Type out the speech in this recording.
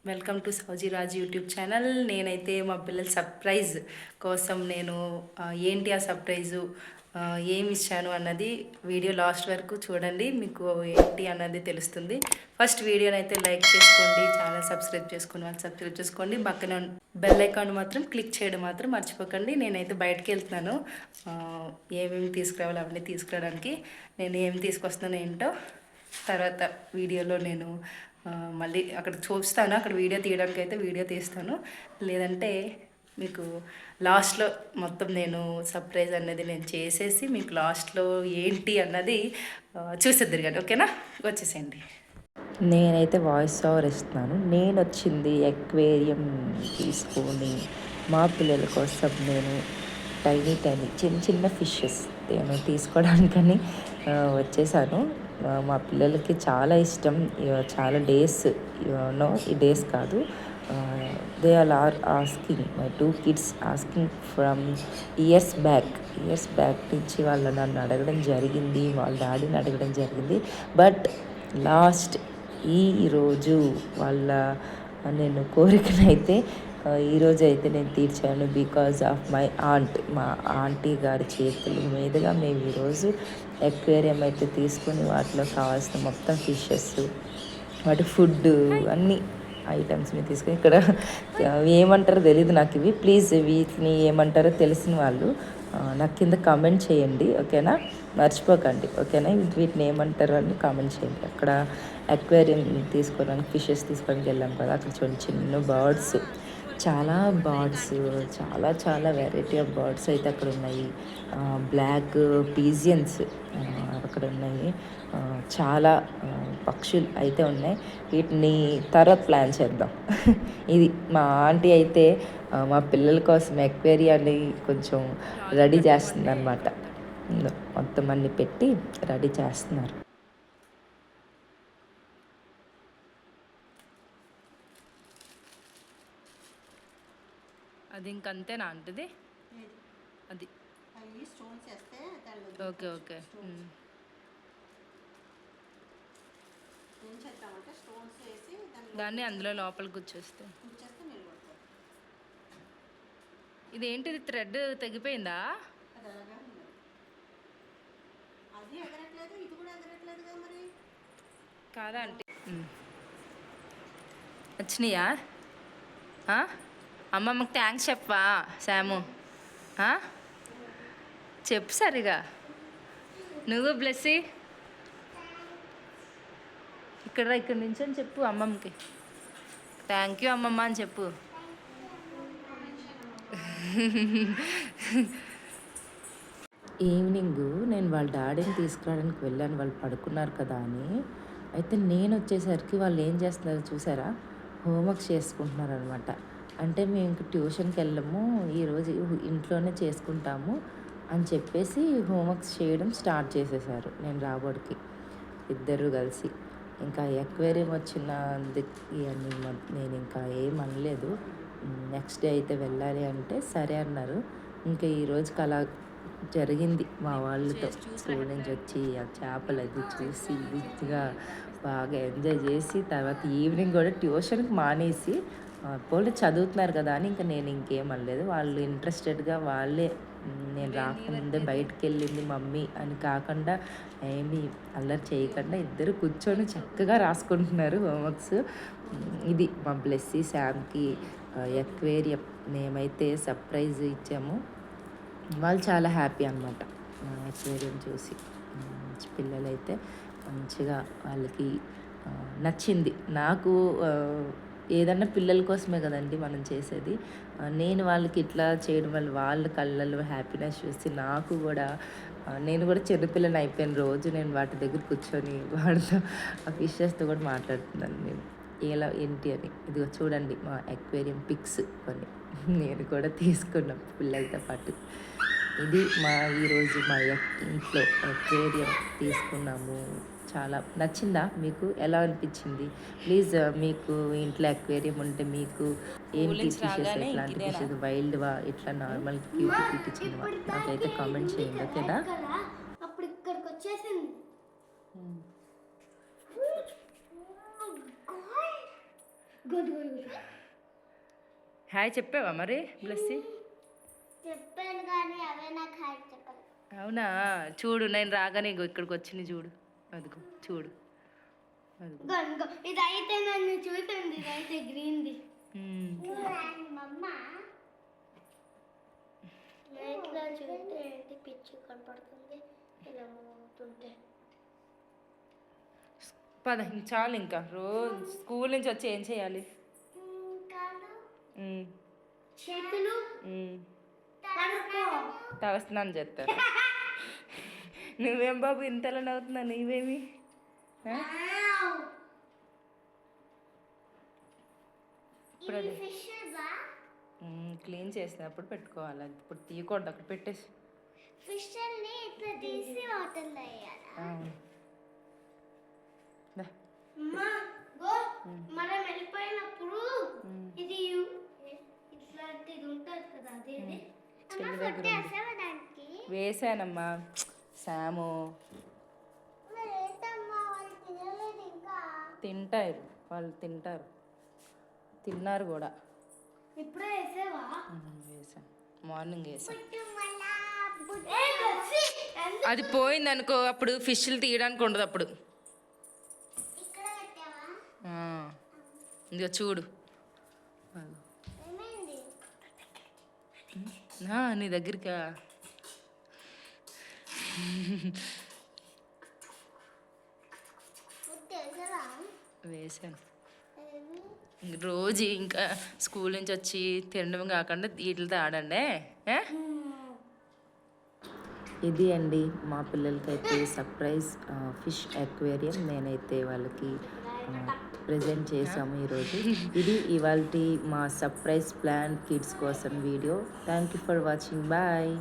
Welcome to సౌజీ Raj YouTube channel. నేనైతే మా పిల్లల సర్ప్రైజ్ కోసం నేను ఏంటి ఆ సర్ప్రైజు, ఏమి ఇచ్చాను అన్నది వీడియో లాస్ట్ వరకు చూడండి, మీకు ఏంటి అన్నది తెలుస్తుంది. ఫస్ట్ వీడియోని అయితే లైక్ చేసుకోండి, ఛానల్ సబ్స్క్రైబ్ చేసుకుని వాళ్ళు సబ్స్క్రైబ్ చేసుకోండి, పక్కన బెల్ ఐకాన్ మాత్రం క్లిక్ చేయడం మాత్రం మర్చిపోకండి. నేనైతే బయటకు వెళ్తున్నాను, ఏమేమి తీసుకురావాలి అవన్నీ తీసుకురావడానికి. నేను ఏమి తీసుకొస్తున్నాను ఏంటో తర్వాత వీడియోలో నేను మళ్ళీ అక్కడ చూస్తాను. అక్కడ వీడియో తీయడానికి అయితే వీడియో తీస్తాను, లేదంటే మీకు లాస్ట్లో మొత్తం నేను సర్ప్రైజ్ అన్నది నేను చేసేసి మీకు లాస్ట్లో ఏంటి అన్నది చూసేద్దరు కానీ, ఓకేనా? వచ్చేసేయండి. నేనైతే వాయిస్ ఓవర్ ఇస్తున్నాను. నేను వచ్చింది ఎక్వేరియం తీసుకొని మా పిల్లల కోసం నేను టైనీ చిన్న చిన్న ఫిషెస్ నేను తీసుకోవడానికని వచ్చేసాను. మా పిల్లలకి చాలా ఇష్టం, చాలా డేస్ నో ఈ డేస్ కాదు, they are asking, my 2 kids asking from years back నుంచి వాళ్ళు నన్ను అడగడం జరిగింది, వాళ్ళ డాడీని అడగడం జరిగింది. బట్ లాస్ట్ ఈరోజు వాళ్ళ నేను కోరికనైతే ఈరోజు అయితే నేను తీర్చాను. బికాజ్ ఆఫ్ మై ఆంట్, మా ఆంటీ గారి చేతుల మీదుగా మేము ఈరోజు ఎక్వేరియం అయితే తీసుకొని వాటిలో కావాల్సిన మొత్తం ఫిషెస్, వాటి ఫుడ్ అన్నీ ఐటమ్స్ మీరు తీసుకొని ఇక్కడ ఏమంటారో తెలియదు నాకు ఇవి. ప్లీజ్ వీటిని ఏమంటారో తెలిసిన వాళ్ళు నాకు కింద కామెంట్ చేయండి, ఓకేనా? మర్చిపోకండి, ఓకేనా? వీటిని ఏమంటారు అని కామెంట్ చేయండి. అక్కడ అక్వేరియం తీసుకోవడానికి ఫిషెస్ తీసుకోవడానికి వెళ్ళాం కదా, అక్కడ చూడండి చిన్న బర్డ్స్, చాలా బర్డ్స్, చాలా చాలా వెరైటీ ఆఫ్ బర్డ్స్ అయితే అక్కడ ఉన్నాయి. బ్లాక్ పీజియన్స్ అక్కడ ఉన్నాయి, చాలా పక్షులు అయితే ఉన్నాయి. వీటిని తర్వాత ప్లాన్ చేద్దాం. ఇది మా ఆంటీ అయితే మా పిల్లల కోసం ఎక్వేరియాన్ని కొంచెం రెడీ చేస్తుంది అనమాట. మొత్తం అన్ని పెట్టి రెడీ చేస్తున్నారు. అది ఇంకంతేనా అంటది? అది ఓకే ఓకే. దాన్ని అందులో లోపలికి కూర్చోస్తే ఇదేంటిది, థ్రెడ్ తెగిపోయిందా? కాదా అంటే వచ్చినాయా? అమ్మమ్మకి థ్యాంక్స్ చెప్పవా శాము? చెప్పు సరిగా, నువ్వు బ్లెస్సీ ఇక్కడ నుంచి అని చెప్పు అమ్మమ్మకి. థ్యాంక్ యూ అమ్మమ్మ అని చెప్పు. ఈవినింగ్ నేను వాళ్ళ డాడీని తీసుకురావడానికి వెళ్ళాను, వాళ్ళు పడుకున్నారు కదా అని. అయితే నేను వచ్చేసరికి వాళ్ళు ఏం చేస్తున్నారు చూసారా? హోంవర్క్స్ చేసుకుంటున్నారు అనమాట. అంటే మేము ఇంక ట్యూషన్కి వెళ్ళము, ఈరోజు ఇంట్లోనే చేసుకుంటాము అని చెప్పేసి హోంవర్క్స్ చేయడం స్టార్ట్ చేసేసారు నేను రాబోడికి ఇద్దరు కలిసి. ఇంకా ఎక్వేరియం వచ్చిన ఇవన్నీ నేను ఇంకా ఏం అనలేదు. నెక్స్ట్ డే అయితే వెళ్ళాలి అంటే సరే అన్నారు. ఇంకా ఈరోజుకి అలా జరిగింది మా వాళ్ళతో. స్కూల్ నుంచి వచ్చి ఆ చేపలు అది చూసి ఇదిగా బాగా ఎంజాయ్ చేసి తర్వాత ఈవినింగ్ కూడా ట్యూషన్కి మానేసి పోలీ చదువుతున్నారు కదా అని ఇంకా నేను ఇంకేం అనలేదు. వాళ్ళు ఇంట్రెస్టెడ్గా వాళ్ళే నేను రాకముందే బయటికి వెళ్ళింది మమ్మీ అని కాకుండా ఏమీ అల్లరి చేయకుండా ఇద్దరు కూర్చొని చక్కగా రాసుకుంటున్నారు హోంవర్క్స్. ఇది మా బ్లెస్సీ శామ్కి ఎక్వేరియం మేమైతే సర్ప్రైజ్ ఇచ్చాము. వాళ్ళు చాలా హ్యాపీ అనమాట ఎక్వేరియం చూసి. పిల్లలైతే మంచిగా వాళ్ళకి నచ్చింది. నాకు ఏదన్నా పిల్లల కోసమే కదండి మనం చేసేది. నేను వాళ్ళకి ఇట్లా చేయడం వల్ల వాళ్ళ కళ్ళల్లో హ్యాపీనెస్ చూసి నాకు కూడా నేను కూడా చిన్నపిల్లని అయిపోయాను. రోజు నేను వాటి దగ్గర కూర్చొని వాడితో ఆ ఫిషెస్తో కూడా మాట్లాడుతున్నాను నేను ఎలా ఏంటి అని. ఇదిగో చూడండి మా ఎక్వేరియం పిక్స్ కొన్ని నేను కూడా తీసుకున్నాం పిల్లలతో పాటు. ఇది ఈరోజు మా ఇంట్లో ఎక్వేరియం తీసుకున్నాము. చాలా నచ్చిందా మీకు? ఎలా అనిపించింది? ప్లీజ్ మీకు ఇంట్లో ఎక్వేరియం ఉంటే మీకు ఏంటి ఫిషెస్, ఎట్లాంటి ఫిషెస్, వైల్డ్వా ఇట్లా నార్మల్ క్యూట్ క్యూట్ చిన్నవా నాకైతే కామెంట్ చేయండి, ఓకేనా? అప్పుడు ఇక్కడికి వచ్చేసింది. Good good good. హాయ్ చెప్పావా మరి బ్లెస్సీ? చెప్పాను కానీ అవే నాకు హాయ్ చెప్పాలి. అవునా? చూడు నేను రాగానే ఇగో ఇక్కడికి వచ్చింది చూడు. అదిగో చూడు. అదిగో. గనుగో ఇదైతే నన్ను చూసింది, ఇదైతే గ్రీన్ది. మ్మ్. మమ్మ నైట్లో చూస్తే ఏంటి పిచ్చి కనపడుతుంది ఇలా అవుతుంటే. పద ఇంక చాలు ఇంకా రోజు స్కూల్ నుంచి వచ్చి ఏం చేయాలి? కాళ్ళు మ్మ్. చేతులు మ్మ్. పడుకో. తలస్నానం చేస్తారు. నువ్వేం బాబు ఇంతలా నవ్వుతున్నా నీవేమి? ఆ? ఇప్పుడు ఇది అది ఫిష్ బా క్లీన్ చేసినప్పుడు పెట్టుకోవాలి. అది ఇప్పుడు తీయకూడదు, అక్కడ పెట్టేసి. ఫిష్ ని ఇట్లా తీసి వాటర్లో వేయాలా? దా. అమ్మా గో మనం వెళ్ళిపోయినప్పుడు ఇది ఇట్లాంటిది ఉంటుంది కదా, అది చెల్లి దగ్గర ఉంది. దానికి వేసానమ్మా శాము. మరి ఏంటమ్మా వాళ్ళు తినలేదు ఇంకా. తింటారు వాళ్ళు, తిన్నారు కూడా. ఇప్పుడే వేసావా? వేసాను, మార్నింగ్ వేసాను. ఏ బస్సి, ఎందుకు అది పోయింది అనుకో, అప్పుడు ఫిష్లు తీయడానికి ఉండదు అప్పుడు. ఇక్కడ పెట్టావా? ఇదిగో చూడు. అదిగో. ఏమైంది? నీ దగ్గరికా? ఫుడ్ వేసావా? వేసాను. ఏమి? రోజు ఇంకా స్కూల్ నుంచి వచ్చి తినడం కాకుండా వీటితో ఆడండి. ఏ? ఇది అండి మా పిల్లలకైతే సర్ప్రైజ్ ఫిష్ అక్వేరియం నేనైతే వాళ్ళకి ప్రజెంట్ చేసాము ఈరోజు. ఇది ఇవాళ మా సర్ప్రైజ్ ప్లాన్ కిడ్స్ కోసం వీడియో. Thank you for watching. Bye.